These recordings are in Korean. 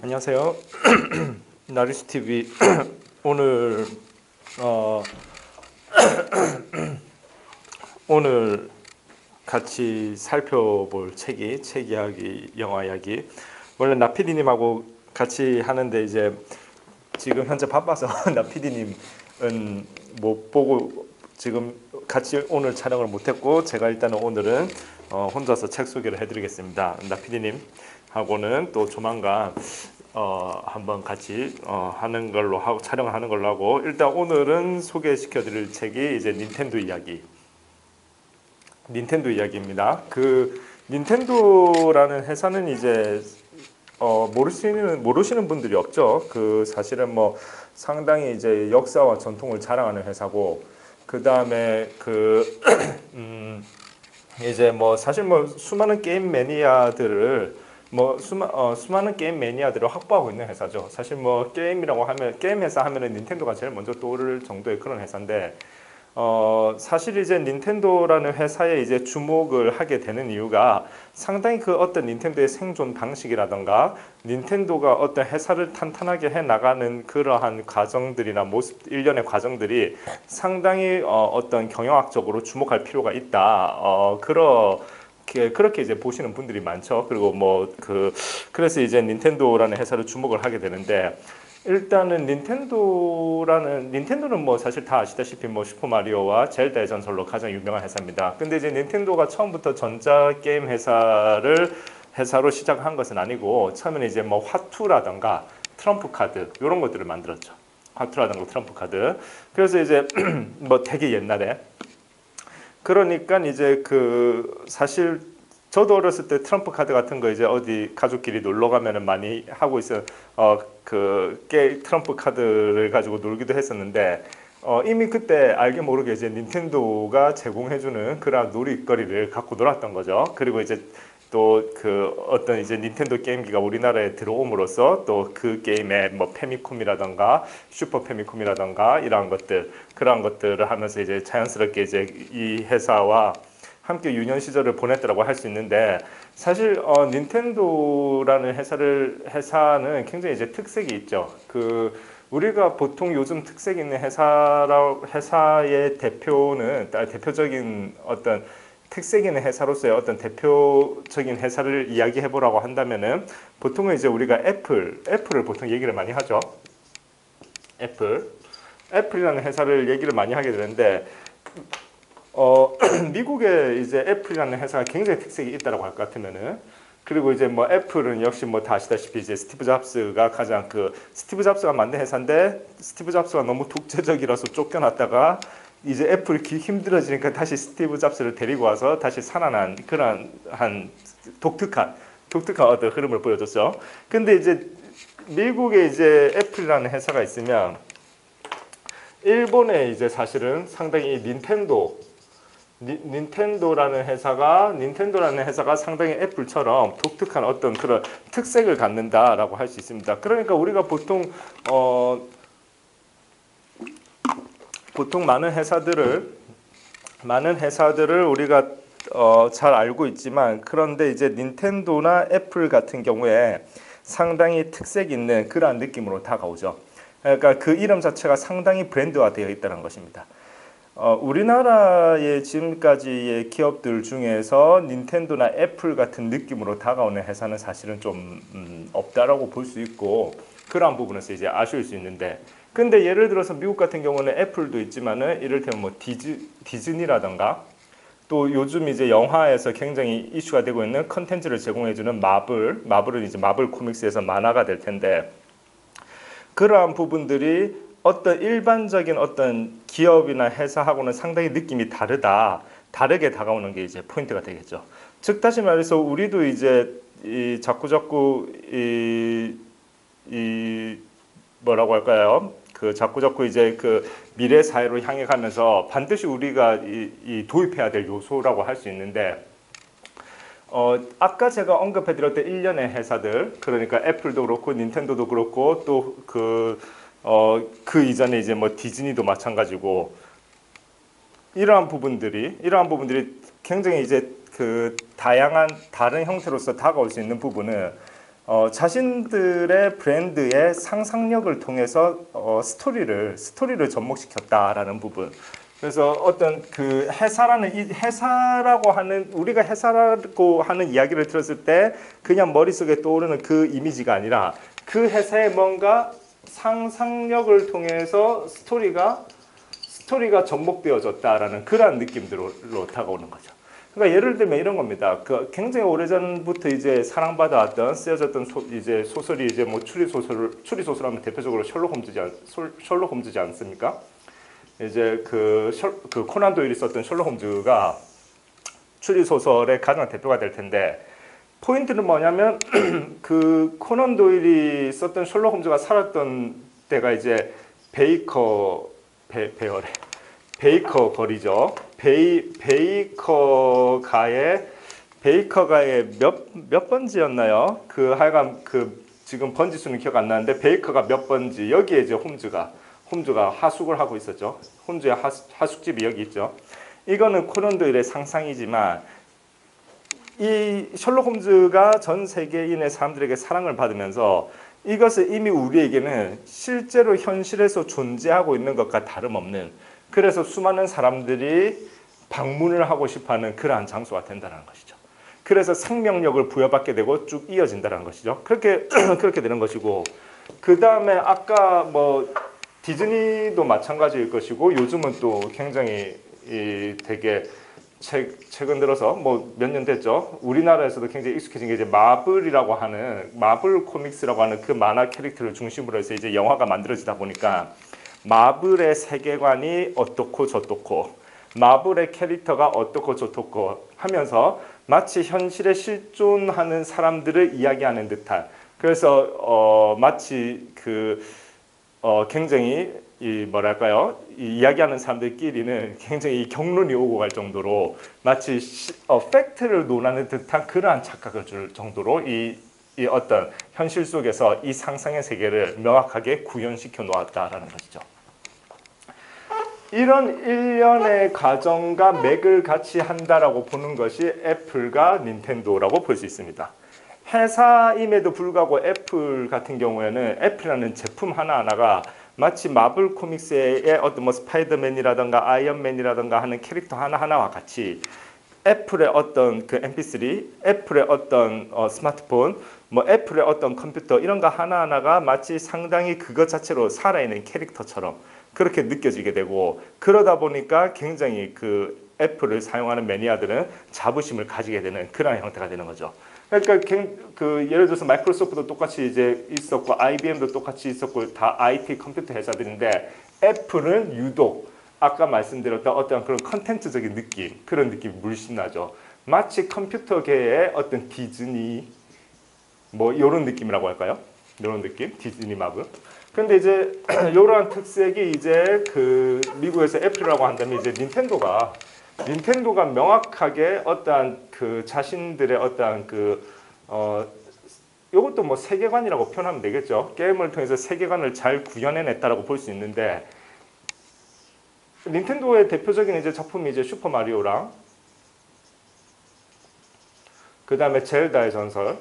안녕하세요. 나리스 TV 오늘 오늘 같이 살펴볼 책 이야기, 영화 이야기. 원래 나 PD님하고 같이 하는데 이제 지금 현재 바빠서 나 PD님은 못 보고 지금 같이 오늘 촬영을 못했고 제가 일단은 오늘은 혼자서 책 소개를 해드리겠습니다. 나 PD님하고는 또 조만간 한번 같이 하는 걸로 하고 촬영을 하는 걸로 하고 일단 오늘은 소개시켜드릴 책이 이제 닌텐도 이야기입니다. 그 닌텐도라는 회사는 이제 모르시는 분들이 없죠. 그 사실은 뭐 상당히 이제 역사와 전통을 자랑하는 회사고 그 다음에 그 이제 뭐 사실 뭐 수많은 게임 매니아들을 수많은 게임 매니아들을 확보하고 있는 회사죠. 사실 뭐 게임이라고 하면 게임 회사 하면은 닌텐도가 제일 먼저 떠오를 정도의 그런 회사인데 사실 이제 닌텐도라는 회사에 이제 주목을 하게 되는 이유가 상당히 그 어떤 닌텐도의 생존 방식이라던가 닌텐도가 어떤 회사를 탄탄하게 해 나가는 그러한 과정들이나 모습 일련의 과정들이 상당히 어떤 경영학적으로 주목할 필요가 있다. 그렇게 이제 보시는 분들이 많죠. 그리고 그래서 이제 닌텐도라는 회사를 주목을 하게 되는데 일단은 닌텐도는 뭐 사실 다 아시다시피 뭐 슈퍼 마리오와 젤다의 전설로 가장 유명한 회사입니다. 근데 이제 닌텐도가 처음부터 전자 게임 회사로 시작한 것은 아니고 처음에는 이제 뭐 화투라던가 트럼프 카드 이런 것들을 만들었죠. 화투라던가 트럼프 카드. 그래서 이제 뭐 되게 옛날에 그러니까 이제 그 사실 저도 어렸을 때 트럼프 카드 같은 거 이제 어디 가족끼리 놀러 가면은 많이 하고 있어. 트럼프 카드를 가지고 놀기도 했었는데 이미 그때 알게 모르게 이제 닌텐도가 제공해주는 그런 놀이거리를 갖고 놀았던 거죠. 그리고 이제 또 그 어떤 이제 닌텐도 게임기가 우리나라에 들어옴으로써 또 그 게임에 뭐 페미콤이라던가 슈퍼 페미콤이라던가 이러한 그러한 것들을 하면서 이제 자연스럽게 이제 이 회사와 함께 유년 시절을 보냈더라고 할 수 있는데 사실 닌텐도라는 회사는 굉장히 이제 특색이 있죠. 그 우리가 보통 요즘 특색 있는 회사의 대표적인 어떤 특색 있는 회사로서의 어떤 대표적인 회사를 이야기해 보라고 한다면은 보통은 이제 우리가 애플을 보통 얘기를 많이 하죠. 애플이라는 회사를 얘기를 많이 하게 되는데 미국에 이제 애플이라는 회사가 굉장히 특색이 있다라고 할 것 같으면은 그리고 이제 뭐 애플은 역시 뭐 다 아시다시피 이제 스티브 잡스가 만든 회사인데 스티브 잡스가 너무 독재적이라서 쫓겨났다가 이제 애플이 힘들어지니까 다시 스티브 잡스를 데리고 와서 다시 살아난 그런 한 독특한 어떤 흐름을 보여줬죠. 근데 이제 미국에 이제 애플이라는 회사가 있으면 일본에 이제 사실은 상당히 닌텐도라는 회사가 상당히 애플처럼 독특한 어떤 그런 특색을 갖는다라고 할 수 있습니다. 그러니까 우리가 보통 많은 회사들을 우리가 잘 알고 있지만 그런데 이제 닌텐도나 애플 같은 경우에 상당히 특색 있는 그러한 느낌으로 다가오죠. 그러니까 그 이름 자체가 상당히 브랜드화되어 있다는 것입니다. 우리나라의 지금까지의 기업들 중에서 닌텐도나 애플 같은 느낌으로 다가오는 회사는 사실은 좀 없다라고 볼 수 있고 그러한 부분에서 이제 아쉬울 수 있는데 근데 예를 들어서 미국 같은 경우는 애플도 있지만은 이를테면 뭐 디즈니라던가 또 요즘 이제 영화에서 굉장히 이슈가 되고 있는 컨텐츠를 제공해주는 마블은 이제 마블 코믹스에서 만화가 될 텐데 그러한 부분들이 어떤 일반적인 어떤 기업이나 회사하고는 상당히 느낌이 다르게 다가오는 게 이제 포인트가 되겠죠. 즉 다시 말해서 우리도 이제 자꾸 뭐라고 할까요? 그 자꾸 이제 그 미래 사회로 향해 가면서 반드시 우리가 도입해야 될 요소라고 할 수 있는데 아까 제가 언급해드렸던 일련의 회사들 그러니까 애플도 그렇고 닌텐도도 그렇고 또 그 이전에 이제 뭐 디즈니도 마찬가지고 이러한 부분들이 굉장히 이제 그 다양한 다른 형태로서 다가올 수 있는 부분은 자신들의 브랜드의 상상력을 통해서 스토리를 접목시켰다라는 부분. 그래서 어떤 그 회사라고 하는 우리가 회사라고 하는 이야기를 들었을 때 그냥 머릿속에 떠오르는 그 이미지가 아니라 그 회사에 뭔가 상상력을 통해서 스토리가 접목되어졌다라는 그러한 느낌들로 다가오는 거죠. 그러니까 예를 들면 이런 겁니다. 그 굉장히 오래전부터 이제 사랑받아왔던 쓰여졌던 이제 소설이 이제 뭐 추리 소설하면 대표적으로 셜록 홈즈지 않습니까? 이제 그 코난 도일이 썼던 셜록 홈즈가 추리 소설의 가장 대표가 될 텐데 포인트는 뭐냐면 그 코난 도일이 썼던 셜록 홈즈가 살았던 때가 이제 베이커 거리죠. 베이커가의 몇 번지였나요? 그 하여간 그 지금 번지 수는 기억 안 나는데 베이커가 몇 번지 여기에 이제 홈즈가 하숙을 하고 있었죠. 홈즈의 하숙집이 여기 있죠. 이거는 코난 도일의 상상이지만 이 셜록 홈즈가 전 세계인의 사람들에게 사랑을 받으면서 이것을 이미 우리에게는 실제로 현실에서 존재하고 있는 것과 다름없는, 그래서 수많은 사람들이 방문을 하고 싶어하는 그러한 장소가 된다는 것이죠. 그래서 생명력을 부여받게 되고 쭉 이어진다는 것이죠. 그렇게 되는 것이고, 그 다음에 아까 뭐 디즈니도 마찬가지일 것이고, 요즘은 또 굉장히 되게 최근 들어서 뭐 몇 년 됐죠. 우리나라에서도 굉장히 익숙해진 게 이제 마블 코믹스라고 하는 그 만화 캐릭터를 중심으로 해서 이제 영화가 만들어지다 보니까 마블의 세계관이 어떻고 저떻고 마블의 캐릭터가 어떻고 저떻고 하면서 마치 현실에 실존하는 사람들을 이야기하는 듯한, 그래서 마치 굉장히 이야기하는 사람들끼리는 굉장히 격론이 오고 갈 정도로 마치 팩트를 논하는 듯한 그러한 착각을 줄 정도로 이 어떤 현실 속에서 이 상상의 세계를 명확하게 구현시켜 놓았다라는 것이죠. 이런 일련의 과정과 맥을 같이 한다라고 보는 것이 애플과 닌텐도라고 볼 수 있습니다. 회사임에도 불구하고 애플 같은 경우에는 애플이라는 제품 하나하나가 마치 마블 코믹스의 어떤 뭐 스파이더맨이라든가 아이언맨이라든가 하는 캐릭터 하나하나와 같이 애플의 어떤 그 MP3, 애플의 어떤 스마트폰, 뭐 애플의 어떤 컴퓨터 이런 거 하나하나가 마치 상당히 그것 자체로 살아있는 캐릭터처럼 그렇게 느껴지게 되고, 그러다 보니까 굉장히 그 애플을 사용하는 매니아들은 자부심을 가지게 되는 그런 형태가 되는 거죠. 그러니까 그 예를 들어서 마이크로소프트도 똑같이 이제 있었고 IBM도 똑같이 있었고 다 IT 컴퓨터 회사들인데 애플은 유독 아까 말씀드렸던 어떤 그런 컨텐츠적인 느낌, 그런 느낌이 물씬 나죠. 마치 컴퓨터계의 어떤 디즈니 뭐 이런 느낌이라고 할까요? 이런 느낌, 디즈니 마블. 근데 이제 이러한 특색이 이제 그 미국에서 애플이라고 한다면 이제 닌텐도가 명확하게 어떠한 그 자신들의 어떠한 이것도 뭐 세계관이라고 표현하면 되겠죠. 게임을 통해서 세계관을 잘 구현해냈다라고 볼 수 있는데, 닌텐도의 대표적인 이제 작품이 이제 슈퍼 마리오랑 그 다음에 젤다의 전설,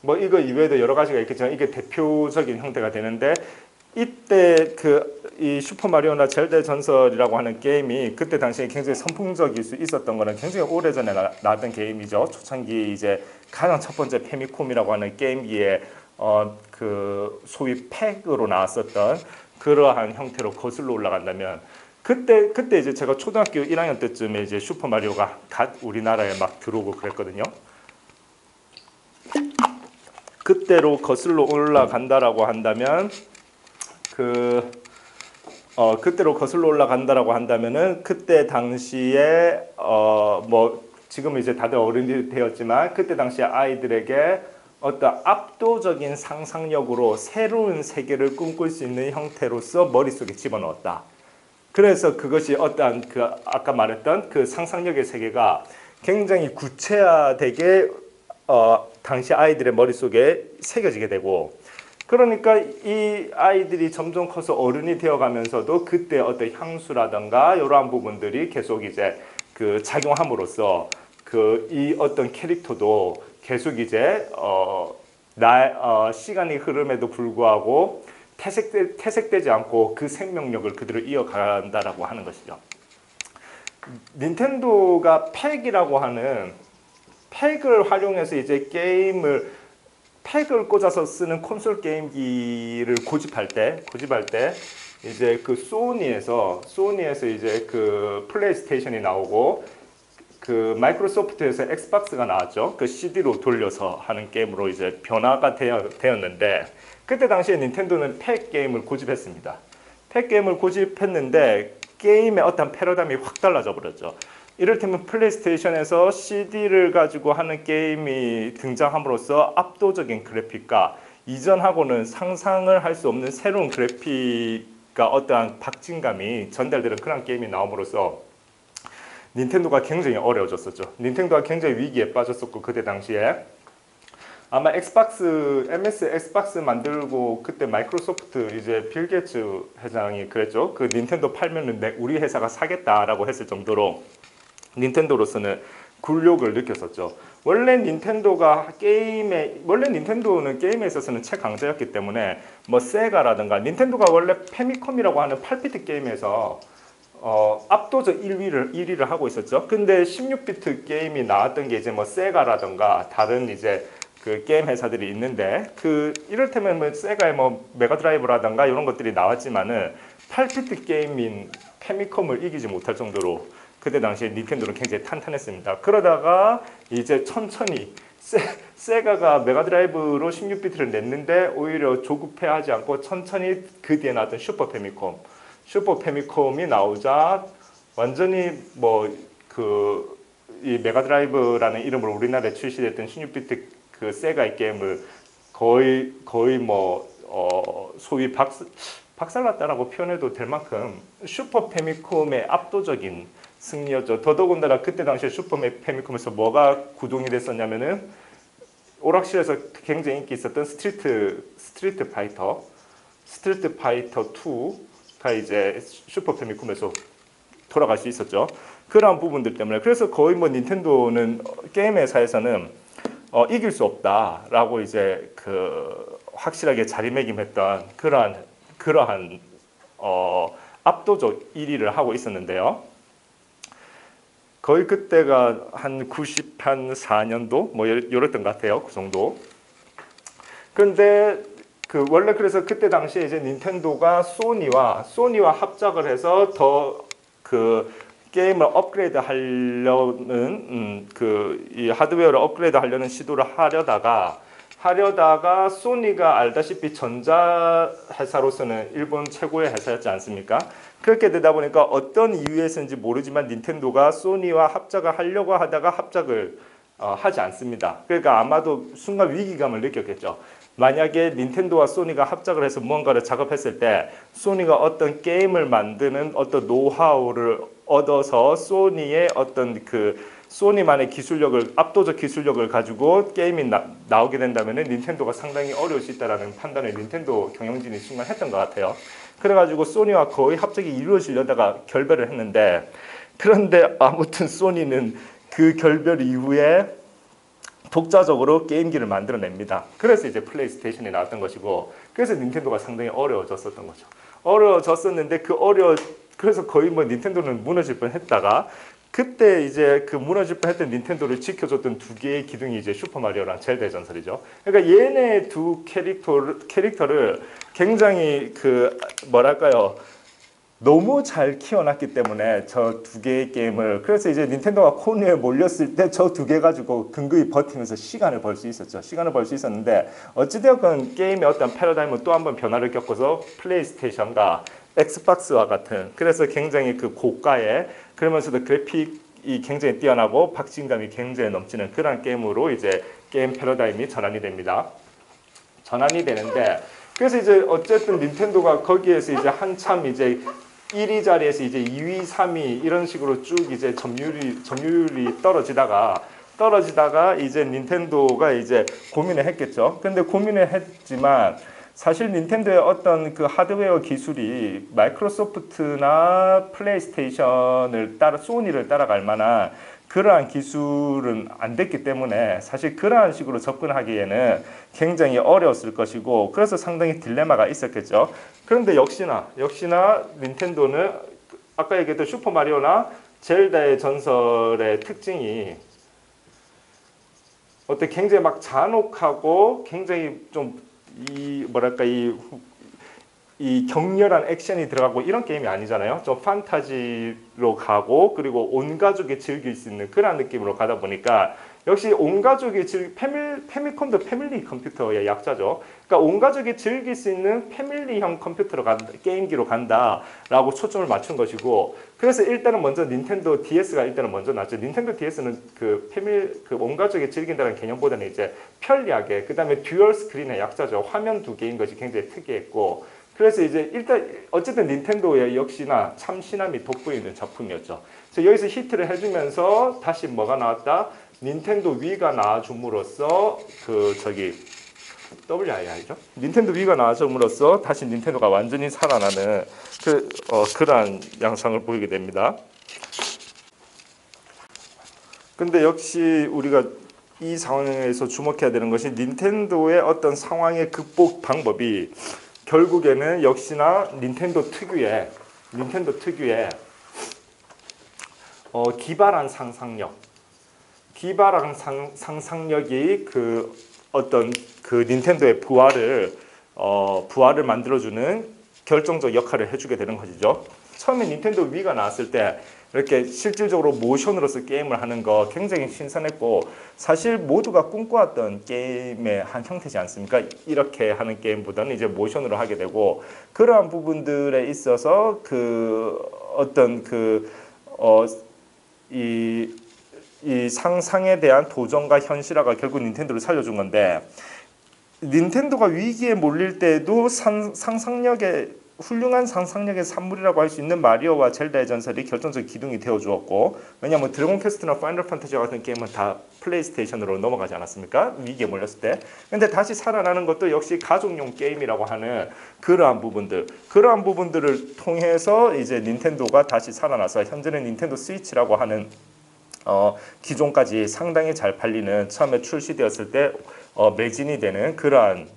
뭐 이거 이외에도 여러 가지가 있겠지만 이게 대표적인 형태가 되는데, 이때 이 슈퍼 마리오나 젤다의 전설이라고 하는 게임이 그때 당시에 굉장히 선풍적일 수 있었던 거는 굉장히 오래전에 나왔던 게임이죠. 초창기 이제 가장 첫 번째 페미콤이라고 하는 게임기에 그 소위 팩으로 나왔었던 그러한 형태로 거슬러 올라간다면, 그때 이제 제가 초등학교 1학년 때쯤에 이제 슈퍼 마리오가 갓 우리나라에 막 들어오고 그랬거든요. 그때로 거슬러 올라간다라고 한다면 그때로 거슬러 올라간다라고 한다면은 그때 당시에 뭐 지금 이제 다들 어른이 되었지만 그때 당시에 아이들에게 어떤 압도적인 상상력으로 새로운 세계를 꿈꿀 수 있는 형태로서 머릿속에 집어넣었다. 그래서 그것이 어떠한 그 아까 말했던 그 상상력의 세계가 굉장히 구체화되게 당시 아이들의 머릿속에 새겨지게 되고, 그러니까 이 아이들이 점점 커서 어른이 되어가면서도 그때 어떤 향수라든가 이러한 부분들이 계속 이제 그 작용함으로써 이 어떤 캐릭터도 계속 이제 시간이 흐름에도 불구하고 퇴색되지 않고 그 생명력을 그대로 이어간다라고 하는 것이죠. 닌텐도가 팩이라고 하는 팩을 활용해서 이제 팩을 꽂아서 쓰는 콘솔 게임기를 고집할 때 이제 그 소니에서 이제 그 플레이스테이션이 나오고 그 마이크로소프트에서 엑스박스가 나왔죠. 그 CD로 돌려서 하는 게임으로 이제 변화가 되었는데 그때 당시에 닌텐도는 팩 게임을 고집했습니다. 팩 게임을 고집했는데 게임의 어떤 패러다임이 확 달라져 버렸죠. 이를테면 플레이스테이션에서 CD를 가지고 하는 게임이 등장함으로써 압도적인 그래픽과 이전하고는 상상을 할 수 없는 새로운 그래픽과 어떠한 박진감이 전달되는 그런 게임이 나옴으로써 닌텐도가 굉장히 어려워졌었죠. 닌텐도가 굉장히 위기에 빠졌었고 그때 당시에 아마 MS 엑스박스 만들고 그때 마이크로소프트 이제 빌 게이츠 회장이 그랬죠. 그 닌텐도 팔면은 우리 회사가 사겠다라고 했을 정도로 닌텐도로서는 굴욕을 느꼈었죠. 원래 닌텐도는 게임에 있어서는 최강자였기 때문에 뭐 세가라든가 닌텐도가 원래 페미컴이라고 하는 8비트 게임에서 압도적 1위를 하고 있었죠. 근데 16비트 게임이 나왔던 게 이제 뭐 세가라든가 다른 이제 그 게임 회사들이 있는데 이를테면 뭐 세가의 뭐 메가드라이브라든가 이런 것들이 나왔지만은 8비트 게임인 페미컴을 이기지 못할 정도로 그때 당시에 닌텐도는 굉장히 탄탄했습니다. 그러다가 이제 천천히 세가가 메가드라이브로 16비트를 냈는데 오히려 조급해하지 않고 천천히 그 뒤에 나왔던 슈퍼 페미컴이 나오자 완전히 이 메가드라이브라는 이름으로 우리나라에 출시됐던 16비트 그 세가의 게임을 거의 소위 박살났다라고 표현해도 될 만큼 슈퍼 페미컴의 압도적인 승리였죠. 더더군다나 그때 당시에 슈퍼 페미컴에서 뭐가 구동이 됐었냐면은 오락실에서 굉장히 인기 있었던 스트리트 파이터 2가 이제 슈퍼 페미컴에서 돌아갈 수 있었죠. 그러한 부분들 때문에 그래서 거의 뭐 닌텐도는 게임 회사에서는 이길 수 없다라고 이제 확실하게 자리매김했던 그러한 압도적 1위를 하고 있었는데요. 거의 그때가 한 94년도 뭐 이랬던 것 같아요. 그 정도. 그런데 원래 그래서 그때 당시에 이제 닌텐도가 소니와 합작을 해서 더 게임을 업그레이드 하려는 이 하드웨어를 업그레이드 하려는 시도를 하려다가 소니가 알다시피 전자 회사로서는 일본 최고의 회사였지 않습니까? 그렇게 되다 보니까 어떤 이유에서인지 모르지만 닌텐도가 소니와 합작을 하려고 하다가 합작을 하지 않습니다. 그러니까 아마도 순간 위기감을 느꼈겠죠. 만약에 닌텐도와 소니가 합작을 해서 무언가를 작업했을 때 소니가 어떤 게임을 만드는 어떤 노하우를 얻어서 소니의 어떤 소니만의 압도적 기술력을 가지고 게임이 나오게 된다면 닌텐도가 상당히 어려울 수 있다는 판단을 닌텐도 경영진이 순간 했던 것 같아요. 그래가지고 소니와 거의 합작이 이루어지려다가 결별을 했는데 그런데 아무튼 소니는 그 결별 이후에 독자적으로 게임기를 만들어냅니다. 그래서 이제 플레이스테이션이 나왔던 것이고 그래서 닌텐도가 상당히 어려워졌었던 거죠. 어려워졌었는데 그래서 거의 뭐 닌텐도는 무너질 뻔했다가 그때 이제 무너질 뻔했던 닌텐도를 지켜줬던 두 개의 기둥이 이제 슈퍼마리오랑 젤다의 전설이죠. 그러니까 얘네 두 캐릭터를 굉장히 너무 잘 키워놨기 때문에 저 두 개의 게임을 그래서 이제 닌텐도가 코너에 몰렸을 때 저 두 개 가지고 근거히 버티면서 시간을 벌 수 있었죠. 시간을 벌 수 있었는데 어찌되었건 게임의 어떤 패러다임은 또 한 번 변화를 겪어서 플레이스테이션과 엑스박스와 같은 그래서 굉장히 고가의 그러면서도 그래픽이 굉장히 뛰어나고 박진감이 굉장히 넘치는 그런 게임으로 이제 게임 패러다임이 전환이 됩니다. 전환이 되는데 그래서 이제 어쨌든 닌텐도가 거기에서 이제 한참 이제 1위 자리에서 이제 2위, 3위 이런 식으로 쭉 이제 점유율이 떨어지다가 이제 닌텐도가 이제 고민을 했겠죠. 근데 고민을 했지만 사실 닌텐도의 어떤 하드웨어 기술이 마이크로소프트나 플레이스테이션을 소니를 따라갈 만한 그러한 기술은 안 됐기 때문에 사실 그러한 식으로 접근하기에는 굉장히 어려웠을 것이고 그래서 상당히 딜레마가 있었겠죠. 그런데 역시나 닌텐도는 아까 얘기했던 슈퍼마리오나 젤다의 전설의 특징이 어때 굉장히 막 잔혹하고 굉장히 좀 이 뭐랄까 이 격렬한 액션이 들어가고 이런 게임이 아니잖아요. 좀 판타지로 가고 그리고 온 가족이 즐길 수 있는 그런 느낌으로 가다 보니까 역시 온 가족이 패미컴도 패밀리 컴퓨터의 약자죠. 그러니까 온 가족이 즐길 수 있는 패밀리형 컴퓨터로 간다, 게임기로 간다라고 초점을 맞춘 것이고 그래서 일단은 먼저 닌텐도 DS가 일단은 먼저 나왔죠. 닌텐도 DS는 그 온 가족이 즐긴다는 개념보다는 이제 편리하게 그다음에 듀얼 스크린의 약자죠. 화면 두 개인 것이 굉장히 특이했고 그래서 이제 일단 어쨌든 닌텐도의 역시나 참신함이 돋보이는 작품이었죠. 그래서 여기서 히트를 해주면서 다시 뭐가 나왔다? 닌텐도 위가 나와줌으로써 WII죠? 닌텐도 위가 나와줌으로써 다시 닌텐도가 완전히 살아나는 그러한 양상을 보이게 됩니다. 근데 역시 우리가 이 상황에서 주목해야 되는 것이 닌텐도의 어떤 상황의 극복 방법이 결국에는 역시나 닌텐도 특유의 기발한 상상력이 그 어떤 그 닌텐도의 부활을 만들어주는 결정적 역할을 해주게 되는 것이죠. 처음에 닌텐도 위가 나왔을 때 이렇게 실질적으로 모션으로서 게임을 하는 거 굉장히 신선했고 사실 모두가 꿈꿔왔던 게임의 한 형태지 않습니까? 이렇게 하는 게임보다는 이제 모션으로 하게 되고 그러한 부분들에 있어서 이 상상에 대한 도전과 현실화가 결국 닌텐도를 살려준 건데 닌텐도가 위기에 몰릴 때도 훌륭한 상상력의 산물이라고 할 수 있는 마리오와 젤다의 전설이 결정적 기둥이 되어주었고 왜냐하면 드래곤 퀘스트나 파이널 판타지 같은 게임은 다 플레이스테이션으로 넘어가지 않았습니까? 위기에 몰렸을 때. 근데 다시 살아나는 것도 역시 가족용 게임이라고 하는 그러한 부분들을 통해서 이제 닌텐도가 다시 살아나서 현재는 닌텐도 스위치라고 하는 기존까지 상당히 잘 팔리는 처음에 출시되었을 때 매진이 되는 그러한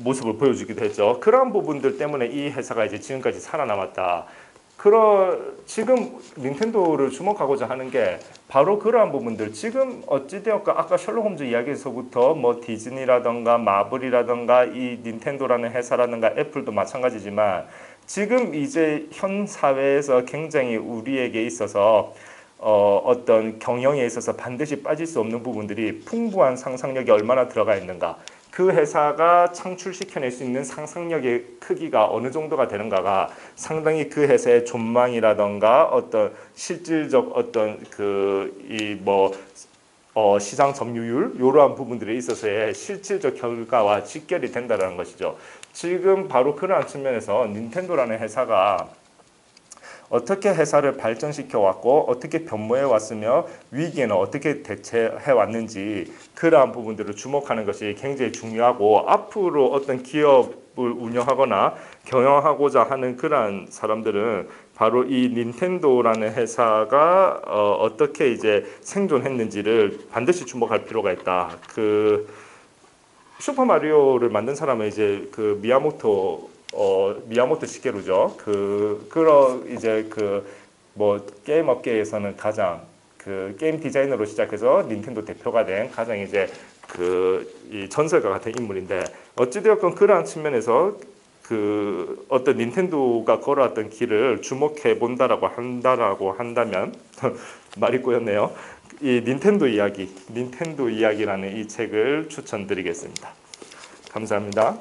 모습을 보여주기도 했죠. 그러한 부분들 때문에 이 회사가 이제 지금까지 살아남았다. 지금 닌텐도를 주목하고자 하는 게 바로 그러한 부분들. 지금 어찌되었까 아까 셜록 홈즈 이야기에서부터 뭐 디즈니라던가 마블이라던가 이 닌텐도라는 회사라든가 애플도 마찬가지지만 지금 이제 현 사회에서 굉장히 우리에게 있어서 어떤 경영에 있어서 반드시 빠질 수 없는 부분들이 풍부한 상상력이 얼마나 들어가 있는가. 그 회사가 창출시켜낼 수 있는 상상력의 크기가 어느 정도가 되는가가 상당히 그 회사의 전망이라던가 어떤 실질적 어떤 시장 점유율 이러한 부분들에 있어서의 실질적 결과와 직결이 된다는 것이죠. 지금 바로 그러한 측면에서 닌텐도라는 회사가 어떻게 회사를 발전시켜 왔고 어떻게 변모해 왔으며 위기에는 어떻게 대처해 왔는지 그러한 부분들을 주목하는 것이 굉장히 중요하고 앞으로 어떤 기업을 운영하거나 경영하고자 하는 그러한 사람들은 바로 이 닌텐도라는 회사가 어떻게 이제 생존했는지를 반드시 주목할 필요가 있다. 슈퍼 마리오를 만든 사람은 이제 미야모토 시게루죠. 게임 업계에서는 가장 게임 디자이너로 시작해서 닌텐도 대표가 된 가장 이제 이 전설과 같은 인물인데 어찌되었건 그러한 측면에서 어떤 닌텐도가 걸어왔던 길을 주목해 본다라고 한다면 말이 꼬였네요. 이 닌텐도 이야기라는 이 책을 추천드리겠습니다. 감사합니다.